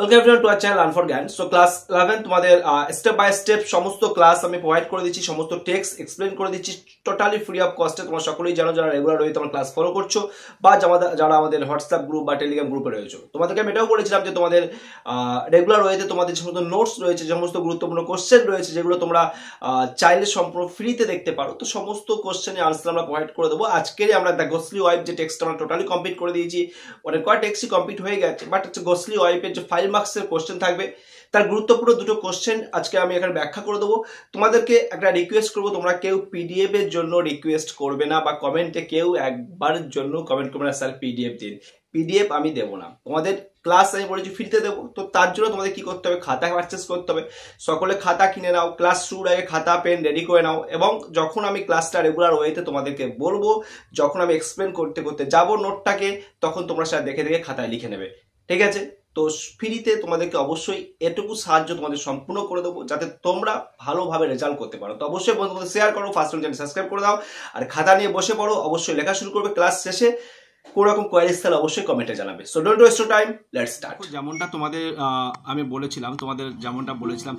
Welcome everyone to our channel learn for জ্ঞান। So class 11 তোমাদের step by step সমস্ত class আমি provide করে দিচ্ছি, সমস্ত টেক্সট এক্সপ্লেন করে দিচ্ছি টোটালি ফ্রি অফ কস্টে। তোমরা সকলেই জানো যারা রেগুলার রয়েছে তোমরা ক্লাস ফলো করছো বা যারা আমাদের হোয়াটসঅ্যাপ গ্রুপ বা টেলিগ্রাম গ্রুপে রয়েছে। তোমাদেরকে আমি এটাও বলেছিলাম যে তোমাদের রেগুলার রয়েছে তোমাদের যে সমস্ত নোটস রয়েছে, যে সমস্ত গুরুত্বপূর্ণ কোশ্চেন রয়েছে যেগুলো তোমরা চাইলে সম্পূর্ণ ফ্রিতে দেখতে পারো, তো সমস্ত কোশ্চেনের আনসার আমরা প্রোভাইড করে দেবো। আজকের আমরা দ্য গোসলি ওয়াইফ যে টেক্সট আমরা টোটালি কমপ্লিট করে দিয়েছি, অনেক কয়েক টেক্সটই কমপ্লিট হয়ে গেছে, বাট হচ্ছে গোসলি ওয়াইফের যে 5 মার্কসের কোশ্চেন থাকবে তার গুরুত্বপূর্ণ দুটো কোশ্চেন আজকে আমি এখানে ব্যাখ্যা করে দেবো। তোমাদেরকে একটা রিকোয়েস্ট করবো, তোমরা কেউ পিডিএফ এর জন্য রিকোয়েস্ট করবে না বা কমেন্টে কেউ একবারের জন্য কমেন্ট করবে না স্যার পিডিএফ দিন। পিডিএফ আমি দেবো না, তোমাদের ক্লাস আমি বলেছি ফ্রিতে দেবো। তো তার জন্য তোমাদের কি করতে হবে, খাতা পারচেস করতে হবে। সকলে খাতা কিনে নাও, ক্লাস শুরুর আগে খাতা পেন রেডি করে নাও, এবং যখন আমি ক্লাসটা রেগুলার ওয়েতে তোমাদেরকে বলবো, যখন আমি এক্সপ্লেন করতে করতে যাবো নোটটাকে, তখন তোমরা সেটা দেখে দেখে খাতায় লিখে নেবে, ঠিক আছে? তো ফ্রিতে তোমাদেরকে অবশ্যই এটুকু সাহায্য তোমাদের সম্পূর্ণ করে দেবো যাতে তোমরা ভালোভাবে রেজাল্ট করতে পারো। তো অবশ্যই বন্ধুদের শেয়ার করো, ফার্স্ট চ্যানেল সাবস্ক্রাইব করে দাও, আর খাতা নিয়ে বসে পড়ো। অবশ্যই লেখা শুরু করবে, ক্লাস শেষে কোন রকম কোয়ারিজ তাহলে অবশ্যই কমেন্টে জানাবে। So don't waste time, let's start. যেমনটা তোমাদের আমি বলেছিলাম,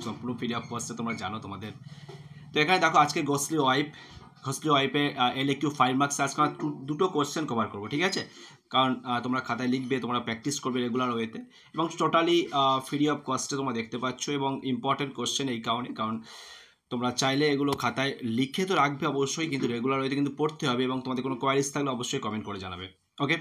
সম্পূর্ণ ফ্রি অফ কস্টে তোমরা জানো তোমাদের। তো এখানে দেখো আজকে গোসলি ওয়াইপে এলএকিউ 5 মার্কস আজকে দুটো কোশ্চেন কভার করবো, ঠিক আছে? কারণ তোমরা খাতায় লিখবে, তোমরা প্র্যাকটিস করবে রেগুলার ওয়েতে, এবং টোটালি ফ্রি অফ কস্টে তোমরা দেখতে পাচ্ছ, এবং ইম্পর্টেন্ট কোশ্চেন এই কারণ তোমরা চাইলে এগুলো খাতায় লিখে তো রাখবে অবশ্যই, কিন্তু রেগুলার ওয়েতে কিন্তু পড়তে হবে, এবং তোমাদের কোনো কোয়ারিজ থাকলে অবশ্যই কমেন্ট করে জানাবে। ওকে,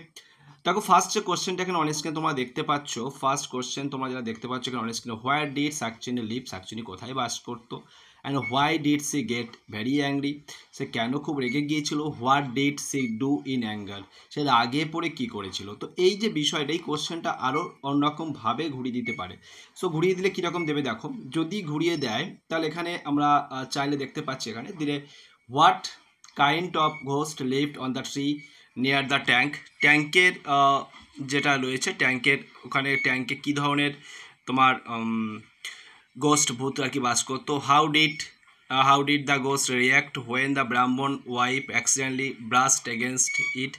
দেখো ফার্স্ট যে কোশ্চেনটা এখানে অন স্ক্রিনে তোমরা দেখতে পাচ্ছ, ফার্স্ট কোশ্চেন তোমরা যারা দেখতে পাচ্ছ এখানে অন স্ক্রিনে, হোয়ার ডিড শাকচুনি লিভ, শাকচুনি কোথায় বাস করতো, and why did she get very angry, সে কেন খুব রেগে গিয়েছিল, what did she do in anger, সে আগে পরে কি করেছিল। তো এই যে বিষয়টা, এই কোশ্চেনটা আরও অন্যরকমভাবে ঘুরিয়ে দিতে পারে। সো ঘুরিয়ে দিলে কীরকম দেবে দেখো, যদি ঘুরিয়ে দেয় তাহলে এখানে আমরা চাইলে দেখতে পাচ্ছি এখানে দিলে, what kind of ghost lived on the tree near the ট্যাঙ্কের যেটা রয়েছে, ট্যাঙ্কের ওখানে ট্যাঙ্কে কী ধরনের তোমার গোস্ট ভূত আর কি বাস করতো। How did the ghost react when the Brahmin wife accidentally brushed against it,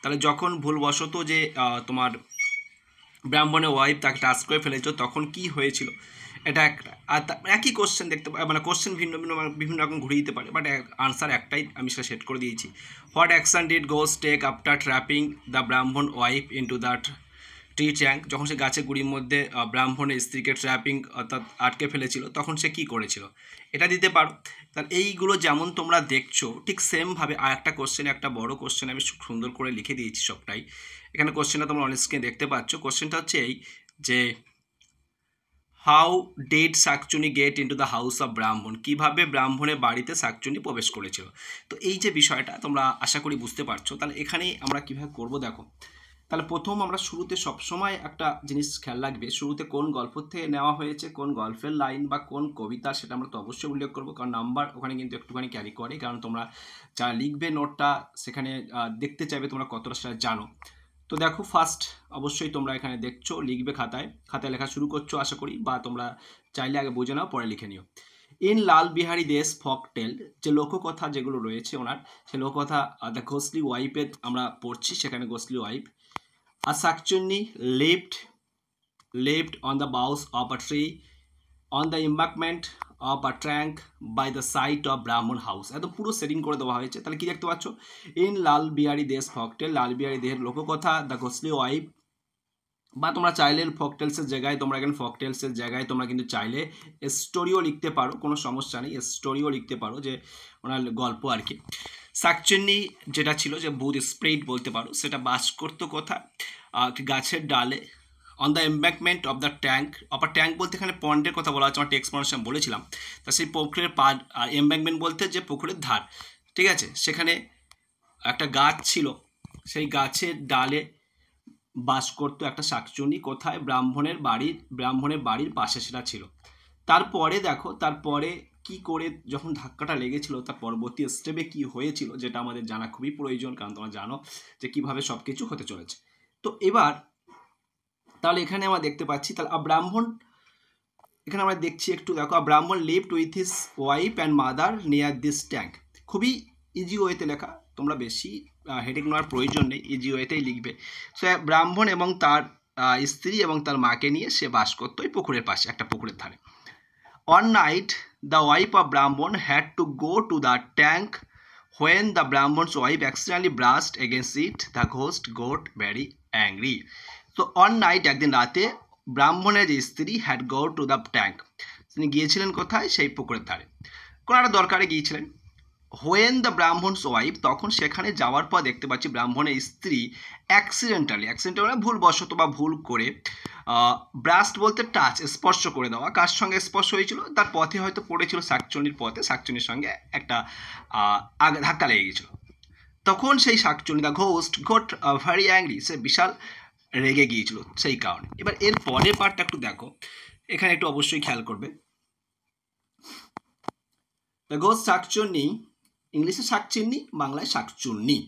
তাহলে যখন ভুলবশত যে তোমার ব্রাহ্মণের ওয়াইফ তাকে টাচ করে ফেলেছিল তখন কি হয়েছিল, এটা একটা। আর একই কোশ্চেন দেখতে মানে কোশ্চেন বিভিন্ন রকম ঘুরিয়ে দিতে পারে, বাট আনসার একটাই, আমি সেটা সেট করে দিয়েছি। What action did ghost take after trapping the Brahmin wife into that tree tank, যখন সে গাছের গুড়ির মধ্যে ব্রাহ্মণের স্ত্রীকে ট্র্যাপিং অর্থাৎ আটকে ফেলেছিল তখন সে কী করেছিল, এটা দিতে পারো। তাহলে এইগুলো যেমন তোমরা দেখছো ঠিক সেমভাবে আর একটা কোশ্চেনে, একটা বড় কোশ্চেন আমি সুন্দর করে লিখে দিয়েছি সবটাই। এখানে কোশ্চেনটা তোমরা অন স্ক্রিনে দেখতে পাচ্ছ। কোশ্চেনটা হচ্ছে এই যে, how did Shakchunni get into the house of Brahmin, কীভাবে ব্রাহ্মণের বাড়িতে শাকচুনি প্রবেশ করেছিল। তো এই যে বিষয়টা তোমরা আশা করি বুঝতে পারছো। তাহলে এখানেই আমরা কীভাবে করবো দেখো, তাহলে প্রথম আমরা শুরুতে সবসময় একটা জিনিস খেয়াল রাখবে, শুরুতে কোন গল্প থেকে নেওয়া হয়েছে, কোন গল্পের লাইন বা কোন কবিতা, সেটা আমরা তো অবশ্যই উল্লেখ করবো, কারণ নাম্বার ওখানে কিন্তু একটুখানি ক্যারি করে, কারণ তোমরা যারা লিখবে নোটটা সেখানে দেখতে চাইবে তোমরা কতটা সেটা জানো। তো দেখো ফার্স্ট অবশ্যই তোমরা এখানে দেখছো, লিখবে খাতায় লেখা শুরু করছো আশা করি, বা তোমরা চাইলে আগে বুঝে নাও পরে লিখে নিও। ইন লাল বিহারী দেশ ফকটেল, যে লোককথা যেগুলো রয়েছে ওনার, সে লোককথা দ্য গোসলি ওয়াইফের আমরা পড়ছি, সেখানে গোসলি ওয়াইফ, a শাকচুন্নি lived on the boughs of a tree on the embankment of a trunk by the side of ব্রাহ্মণ হাউস। একদম পুরো সেটিং করে দেওয়া হয়েছে। তাহলে কি দেখতে পাচ্ছ, ইন লাল বিহারী দেশ ফকটেল, লাল বিহারী দেহের লোককথা, দ্য গোসলি ওয়াইফ, বা তোমরা চাইলে ফকটেলসের জায়গায় তোমরা এখানে ফকটেলসের জায়গায় তোমরা কিন্তু চাইলে স্টোরিও লিখতে পারো, কোনো সমস্যা নেই, স্টোরিও লিখতে পারো, যে ওনার গল্প আর কি। শাকচুন্নি যেটা ছিল যে ভূত স্প্রিট বলতে পারো, সেটা বাস করতো কোথায়, গাছের ডালে, on the embankment of the tank বলতে এখানে পন্ডের কথা বলা হচ্ছে, আমার টেক্সট প্রনাউন্সিয়েশন বলেছিলাম। তা সেই পুকুরের পাড়, আর এম্ব্যাঙ্কমেন্ট বলতে যে পুকুরের ধার, ঠিক আছে? সেখানে একটা গাছ ছিল, সেই গাছের ডালে বাস করতো একটা শাকচুন্নি, কোথায়, ব্রাহ্মণের বাড়ির পাশে সেটা ছিল। তারপরে দেখো, তারপরে কি করে যখন ধাক্কাটা লেগেছিল, তার পরবর্তী স্টেপে কি হয়েছিল, যেটা আমাদের জানা খুবই প্রয়োজন, কারণ তোমরা জানো যে কিভাবে সব কিছু হতে চলেছে। তো এবার তাহলে এখানে আমরা দেখতে পাচ্ছি, তাহলে ব্রাহ্মণ, এখানে আমরা দেখছি একটু দেখো, ব্রাহ্মণ lived with his wife and mother near this tank. খুবই ইজি ওয়েতে লেখা, তোমরা বেশি হেডেক নেওয়ার প্রয়োজন নেই, ইজি ওয়েতেই লিখবে। সো ব্রাহ্মণ এবং তার স্ত্রী এবং তার মাকে নিয়ে সে বাস করতো ওই পুকুরের পাশে, একটা পুকুরের ধারে। One night, the wife of Brahman had to go to the tank. When the Brahman's wife accidentally brushed against it, the ghost got very angry. So one night, একদিন রাতে ব্রাহ্মণের যে স্ত্রী had go to the tank. তিনি গিয়েছিলেন কোথায়? সেই পুকুরের ধারে, কোনো একটা দরকারে গিয়েছিলেন। হোয়েন দ্য ব্রাহ্মণস ওয়াইফ, তখন সেখানে যাওয়ার পর দেখতে পাচ্ছি ব্রাহ্মণের স্ত্রী অ্যাক্সিডেন্টালি মানে ভুলবশত বা ভুল করে, ব্রাস্ট বলতে টাচ, স্পর্শ করে দেওয়া। কার সঙ্গে স্পর্শ হয়েছিল? তার পথে হয়তো পড়েছিল, শাকচুনির পথে, শাকচুনির সঙ্গে একটা ধাক্কা লেগে গেছিল। তখন সেই Shakchunni, the ghost got very angry, সে বিশাল রেগে গিয়েছিল সেই কারণে। এবার এর পরের পার্টটা একটু দেখো, এখানে একটু অবশ্যই খেয়াল করবে। দ্য ঘোস্ট শাকচুনি, ইংলিশে শাকচুন্নি, বাংলায় শাকচুন্নি,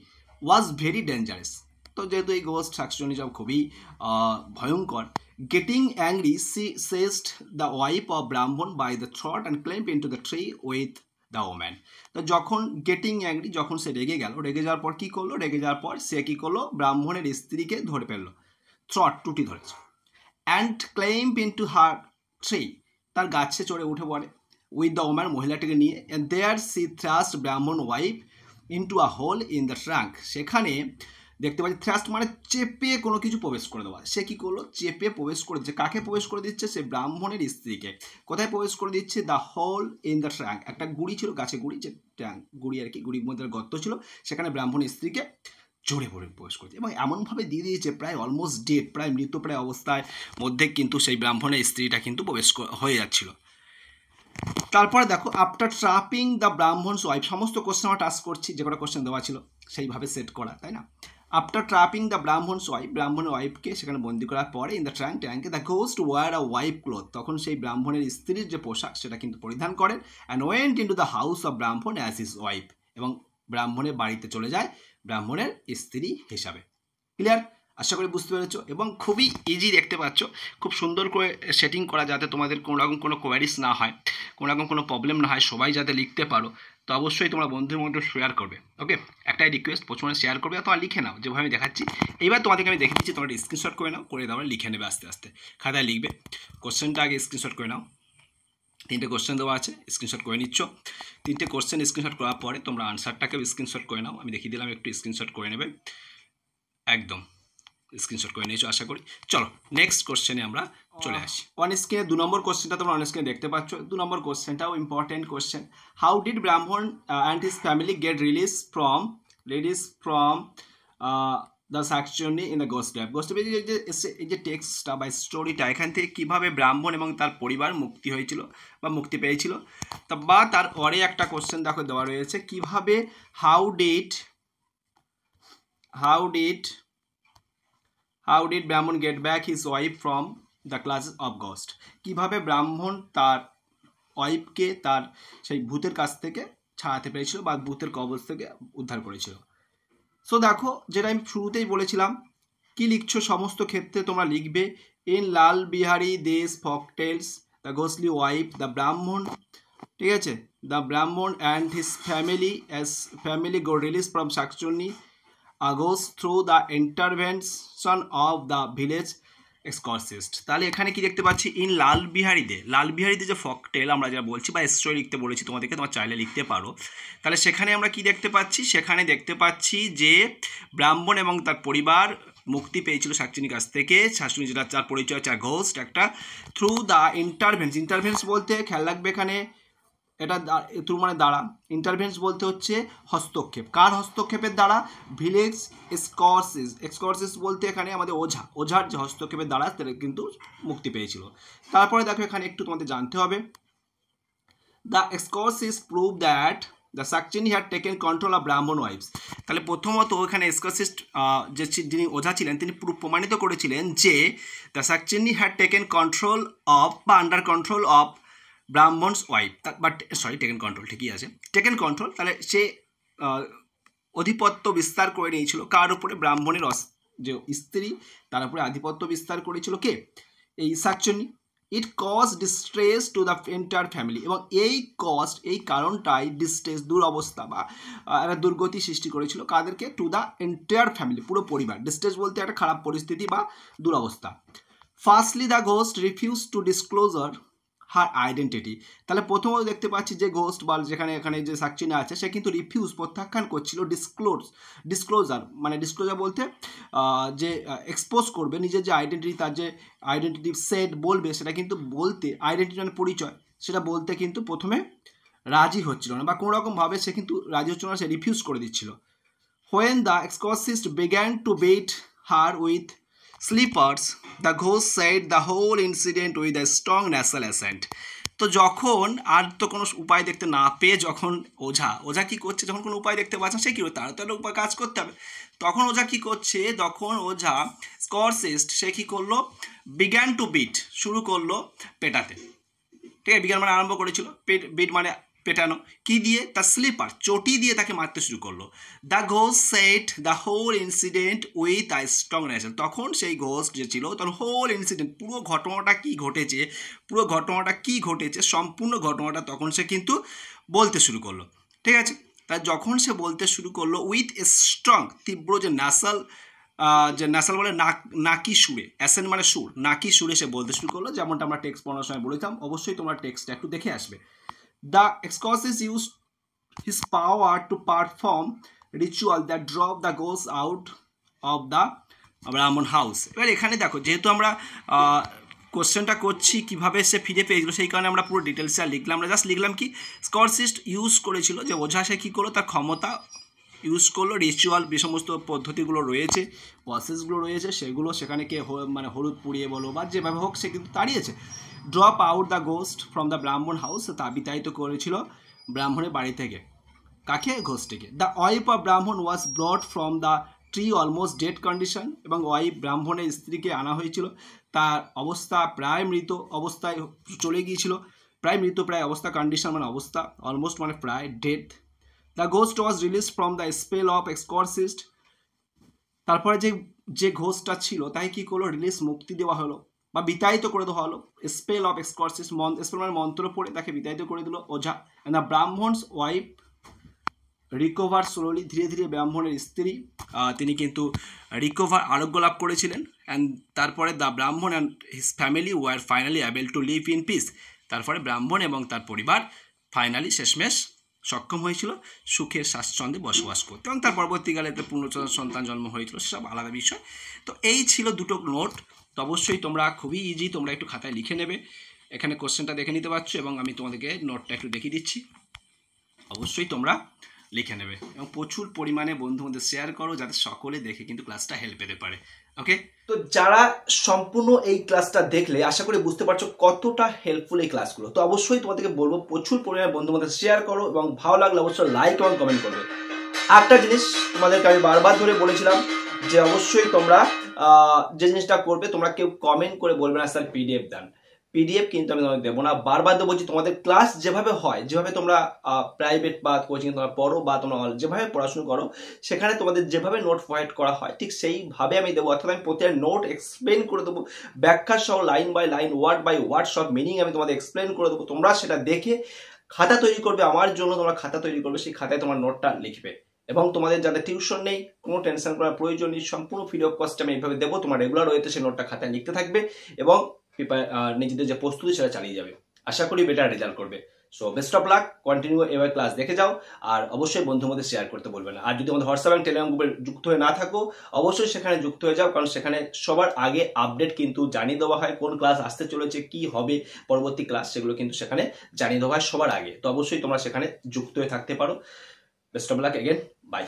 ওয়াজ ভেরি ডেঞ্জারাস। তো যেহেতু এই ঘোস্ট শাকচুন্নি সব খুবই ভয়ঙ্কর। Getting angry, she seized the wife of Brahmin by the throat and climb into the tree with the woman. তো যখন গেটিং অ্যাংরি, যখন সে রেগে গেল, রেগে যাওয়ার পর কী করলো? রেগে যাওয়ার পর সে কী করলো? ব্রাহ্মণের স্ত্রীকে ধরে ফেললো, থ্রট, টুটি ধরেছে। And climb into her tree, তার গাছে চড়ে উঠে পড়ে, উইথ দ্য ওম্যান, মহিলাটিকে নিয়ে। And there she thrust Brahmin wife into a hole in the trunk, সেখানে দেখতে পাচ্ছি থ্রাস্ট মানে চেপে কোনো কিছু প্রবেশ করে দেওয়া। সে কী করলো? চেপে প্রবেশ করে দিচ্ছে। কাকে প্রবেশ করে দিচ্ছে? সে ব্রাহ্মণের স্ত্রীকে। কোথায় প্রবেশ করে দিচ্ছে? The hole in the trunk, একটা গুড়ি ছিল, গাছে গুড়ি, যে ট্যাঙ্ক গুড়ি আর কি, গুড়ির মধ্যে গর্ত ছিল, সেখানে ব্রাহ্মণের স্ত্রীকে জোরে পড়ে প্রবেশ করছে এবং এমনভাবে দিয়ে দিয়েছে প্রায় অলমোস্ট ডেড, প্রায় মৃতপ্রায় অবস্থায় মধ্যে কিন্তু সেই ব্রাহ্মণের স্ত্রীটা কিন্তু প্রবেশ হয়ে যাচ্ছিল। তারপরে দেখো, after trapping the Brahmin's wife, সমস্ত কোশ্চেন আমরা টাচ করছি, যে কটা কোশ্চেন দেওয়া ছিল সেইভাবে সেট করা, তাই না? After trapping the Brahmin's wife, ব্রাহ্মণের ওয়াইফকে সেখানে বন্দি করার পরে, ইন দ্য ট্যাঙ্কে the ghost wore a white cloth, তখন সেই ব্রাহ্মণের স্ত্রীর যে পোশাক সেটা কিন্তু পরিধান করেন। And went into the house of ব্রাহ্মণ অ্যাজ হিজ ওয়াইফ, এবং ব্রাহ্মণের বাড়িতে চলে যায় ব্রাহ্মণের স্ত্রী হিসাবে। ক্লিয়ার? আশা করি বুঝতে পেরেছো, এবং খুবই ইজি দেখতে পাচ্ছ, খুব সুন্দর করে সেটিং করা, যাতে তোমাদের কোনো রকম কোনো কোয়ারিজ না হয়, কোনো রকম কোনো প্রবলেম না হয়, সবাই যাতে লিখতে পারো। তো অবশ্যই তোমরা বন্ধুদের মধ্যে শেয়ার করবে, ওকে? একটাই রিকোয়েস্ট, প্রচুর শেয়ার করবে আর তোমরা লিখে নাও, যেভাবে আমি দেখাচ্ছি। এইবার তোমাদেরকে আমি দেখে দিচ্ছি, তোমরা স্ক্রিনশট করে নাও, করে তারপরে লিখে নেবে আস্তে আস্তে, খাতায় লিখবে। কোশ্চেনটা আগে স্ক্রিনশট করে নাও, 3টে কোশ্চেন দেওয়া আছে, স্ক্রিনশট করে নিচ্ছ। 3টে কোশ্চেন স্ক্রিনশট করার পরে তোমরা আনসারটাকেও স্ক্রিনশট করে নাও, আমি দেখিয়ে দিলাম, একটু স্ক্রিনশট করে নেবে, একদম স্ক্রিনশট করে নিয়েছো আশা করি। চলো নেক্সট কোশ্চেনে আমরা চলে আসি। অন স্ক্রিনে 2 নম্বর কোশ্চেনটা তোমরা অন স্ক্রিনে দেখতে পাচ্ছ। 2 নম্বর কোশ্চেনটাও important question. How did Brahmin and his family get release from the Shakchunni in the ghost lab? Ghost lab এই যে টেক্সটটা বা স্টোরিটা, এখান থেকে কীভাবে ব্রাহ্মণ এবং তার পরিবার মুক্তি হয়েছিল বা মুক্তি পেয়েছিল, তা বা তার পরে একটা কোশ্চেন দেখো দেওয়া রয়েছে, কীভাবে হাউ ডিড ব্রাহ্মণ get back his wife from the classes of গস্ট? কীভাবে ব্রাহ্মণ তার ওয়াইফকে তার সেই ভূতের কাছ থেকে ছাড়াতে পেরেছিল বা ভূতের কবজ থেকে উদ্ধার করেছিল। সো দেখো, যেটা আমি শুরুতেই বলেছিলাম, কি লিখছো সমস্ত ক্ষেত্রে তোমরা লিখবে in Lal Behari Dey's folk tales the গোসলি ওয়াইফ দ্য ব্রাহ্মণ, ঠিক আছে, দ্য ব্রাহ্মণ and his family go release from Shakchunni goes through the intervention of the village exorcist। তাহলে এখানে কি দেখতে পাচ্ছি? ইন লালবিহারিতে যে ফকটেল আমরা যা বলছি বা স্টোরি লিখতে বলেছি তোমাদেরকে, তোমার চাইলে লিখতে পারো। তাহলে সেখানে আমরা কি দেখতে পাচ্ছি? সেখানে দেখতে পাচ্ছি যে ব্রাহ্মণ এবং তার পরিবার মুক্তি পেয়েছিল শাকচুনির কাছ থেকে। শাকচুনি যেটা তার পরিচয় হচ্ছে ঘোস্ট একটা, থ্রু দ্য ইন্টারভেন্স বলতে খেয়াল রাখবে এখানে, এটা থ্রু মানে দ্বারা, ইন্টারভেন্স বলতে হচ্ছে হস্তক্ষেপ। কার হস্তক্ষেপের দ্বারা? ভিলেজ এক্সকর্সিস বলতে এখানে আমাদের ওঝার যে হস্তক্ষেপের দ্বারা তারা কিন্তু মুক্তি পেয়েছিল। তারপরে দেখো এখানে একটু তোমাদের জানতে হবে, the exorcist prove that the Shakchunni had taken control of Brahmin wife's. তাহলে প্রথমত এখানে এক্সকর্সিস্ট যে যিনি ওঝা ছিলেন তিনি প্রমাণিত করেছিলেন যে the Shakchunni had taken control of বা under control of Brahmin's wife, but taken control ঠিকই আছে, টেকেন কন্ট্রোল। তাহলে সে আধিপত্য বিস্তার করে নিয়েছিল কার উপরে? ব্রাহ্মণের যে স্ত্রী, তার উপরে আধিপত্য বিস্তার করেছিল কে? এই Shakchunni. It cause distress to the entire family, এবং এই কারণটাই ডিস্ট্রেস, দুরবস্থা বা একটা দুর্গতি সৃষ্টি করেছিল কাদেরকে? টু দ্য এন্টায়ার ফ্যামিলি, পুরো পরিবার। ডিস্ট্রেস বলতে একটা খারাপ পরিস্থিতি বা দুরবস্থা। Firstly the ghost refuse to disclosure her identity. তাহলে প্রথমত দেখতে পাচ্ছি যে ঘোস্ট বা যেখানে এখানে যে সাকচিনা আছে সে কিন্তু রিফিউজ, প্রত্যাখ্যান করছিল ডিসক্লোজার, মানে ডিসক্লোজার বলতে যে এক্সপোজ করবে নিজের যে আইডেন্টিটি, তার যে আইডেন্টিটি সেট বলবে, সেটা কিন্তু বলতে, আইডেন্টিটি মানে পরিচয়, সেটা বলতে কিন্তু প্রথমে রাজি হচ্ছিল না, বা কোনো রকমভাবে সে কিন্তু রাজি হচ্ছিল না, সে রিফিউজ করে দিচ্ছিল। When the exorcist began to beat her with slippers, the ghost said the whole incident with a strong nasal accent. তো যখন আর তো কোনো উপায় দেখতে না পেয়ে, যখন ওঝা কি করছে, যখন কোনো উপায় দেখতে পাচ্ছে সে কী করবে, তার তো একটা উপায় কাজ করতে হবে। তখন ওঝা কি করছে, তখন ওঝা স্করসিস্ট সে কী করলো, বিগ্যান টু বিট, শুরু করলো পেটাতে। ঠিক আছে, বিজ্ঞান মানে আরম্ভ করেছিল, বিট মানে পেটানো, কি দিয়ে? তার স্লিপার, চটি দিয়ে তাকে মারতে শুরু করলো। The ghost set the whole incident with a strong narration. তখন সেই ঘোস্ট যে ছিল, তখন হোল ইনসিডেন্ট, পুরো ঘটনাটা কি ঘটেছে, সম্পূর্ণ ঘটনাটা তখন সে কিন্তু বলতে শুরু করলো। ঠিক আছে, তাই যখন সে বলতে শুরু করলো উইথ এ স্ট্রং, তীব্র যে ন্যাসাল বলে নাকি সুরে, অ্যাসেন্ট মানে সুর, নাকি সুরে সে বলতে শুরু করলো, যেমনটা আমরা টেক্সট পড়ার সময় বলেছিলাম। অবশ্যই তোমরা টেক্সটটা একটু দেখে আসবে। The exorcist used his power to perform ritual that drove the ghost out of the ব্রাহ্মণ হাউস। এবার এখানে দেখো, যেহেতু আমরা কোশ্চেনটা করছি কীভাবে সে ফিরে পেয়েছিল, সেই কারণে আমরা পুরো ডিটেলসে লিখলাম, আমরা জাস্ট লিখলাম কি, স্করসিস্ট ইউজ করেছিল যে ওঝা সে কী করলো, তার ক্ষমতা ইউজ করলো, রিচুয়াল যে সমস্ত পদ্ধতিগুলো রয়েছে, প্রসেসগুলো রয়েছে, সেগুলো সেখানে কে মানে হলুদ পুড়িয়ে বলো বা যেভাবে হোক সে কিন্তু তাড়িয়েছে। Drop out the ghost from the Brahmin house, তা বিতাড়িত করেছিল ব্রাহ্মণের বাড়ি থেকে। কাকে? ঘোস্টটিকে। The wife of Brahmin was brought from the tree almost dead condition, এবং ওয়াইফ ব্রাহ্মণের স্ত্রীকে আনা হয়েছিল, তার অবস্থা প্রায় মৃত অবস্থায় চলে গিয়েছিল, প্রায় মৃত, প্রায় অবস্থা, কন্ডিশন মানে অবস্থা, অলমোস্ট মানে প্রায়, death. The ghost was release from the spell of exorcist. তারপরে যে ঘোস্টটা ছিল তাই কি করলো, রিলিজ, মুক্তি দেওয়া হলো বা বিতাড়িত করে দেওয়া হলো। স্পেল অফ এক্সকর্সিস্ট, স্পেল মানে মন্ত্র পড়ে তাকে বিতাড়িত করে দিল ওঝা। And the Brahmin's wife recover slowly, ধীরে ধীরে ব্রাহ্মণের স্ত্রী তিনি কিন্তু রিকভার, আরোগ্য লাভ করেছিলেন। অ্যান্ড তারপরে দ্য ব্রাহ্মণ and his family were finally able to live in peace. তারপরে ব্রাহ্মণ এবং তার পরিবার ফাইনালি শেষমেশ সক্ষম হয়েছিল সুখের স্বাচ্ছন্দ্যে বসবাস করতে, এবং তার পরবর্তীকালে পূর্ণ সন্তান জন্ম হয়েছিল, সেসব আলাদা বিষয়। তো এই ছিল দুটো নোট। তো অবশ্যই তোমরা খুবই ইজি, তোমরা একটু খাতায় লিখে নেবে, এখানে কোশ্চেনটা দেখে নিতে পারছো, এবং আমি তোমাদেরকে নোটটা একটু দেখিয়ে দিচ্ছি, অবশ্যই তোমরা লিখে নেবে, এবং প্রচুর পরিমাণে বন্ধুদের শেয়ার করো, যাতে সকলে দেখে কিন্তু ক্লাসটা হেল্প পেতে পারে। ওকে, তো যারা সম্পূর্ণ এই ক্লাসটা দেখলে আশা করি বুঝতে পারছো কতটা হেল্পফুল এই ক্লাসগুলো। তো অবশ্যই তোমাদেরকে বলবো প্রচুর পরিমাণে বন্ধুদের শেয়ার করো, এবং ভালো লাগলে অবশ্যই লাইক এবং কমেন্ট করবে। একটা জিনিস তোমাদেরকে আমি বারবার ধরে বলেছিলাম যে অবশ্যই তোমরা যে জিনিসটা করবে, তোমরা কেউ কমেন্ট করে বলবে না স্যার পিডিএফ দেন। পিডিএফ কিন্তু আমি তোমাদের দেবো না, বারবার দেবো যে তোমাদের ক্লাস যেভাবে হয়, যেভাবে তোমরা প্রাইভেট বা কোচিং তোমরা পড়ো বা তোমরা যেভাবে পড়াশোনা করো, সেখানে তোমাদের যেভাবে নোট প্রোভাইড করা হয় ঠিক সেইভাবে আমি দেবো। অর্থাৎ আমি প্রত্যেক নোট এক্সপ্লেন করে দেবো, ব্যাখ্যা সহ, line by line, word by word, সব মিনিং আমি তোমাদের এক্সপ্লেন করে দেবো। তোমরা সেটা দেখে খাতা তৈরি করবে, আমার জন্য তোমরা খাতা তৈরি করবে, সেই খাতায় তোমার নোটটা লিখবে। এবং তোমাদের যাদের টিউশন নেই, কোনো টেনশন করার প্রয়োজন নেই, সম্পূর্ণ ফ্রি অফ কস্ট আমি এইভাবে দেবো। তোমার রেগুলার ওয়েতে সেই নোটটা খাতায় লিখতে থাকবে, এবং নিজেদের যে প্রস্তুতি সেটা চালিয়ে যাবে। আশা করি বেটার রেজাল্ট করবে। So best of lakh, continue এবার ক্লাস দেখে যাও, আর অবশ্যই বন্ধুর মধ্যে শেয়ার করতে বলবে না। আর যদি আমাদের হোয়াটসঅ্যাপ এবং টেলিগ্রাম গ্রুপে যুক্ত হয়ে না থাকো, অবশ্যই সেখানে যুক্ত হয়ে যাও, কারণ সেখানে সবার আগে আপডেট কিন্তু জানিয়ে দেওয়া হয়, কোন ক্লাস আসতে চলেছে, কি হবে পরবর্তী ক্লাস, সেগুলো কিন্তু সেখানে জানিয়ে দেওয়া হয় সবার আগে। তো অবশ্যই তোমরা সেখানে যুক্ত হয়ে থাকতে পারো। Best of luck again, by.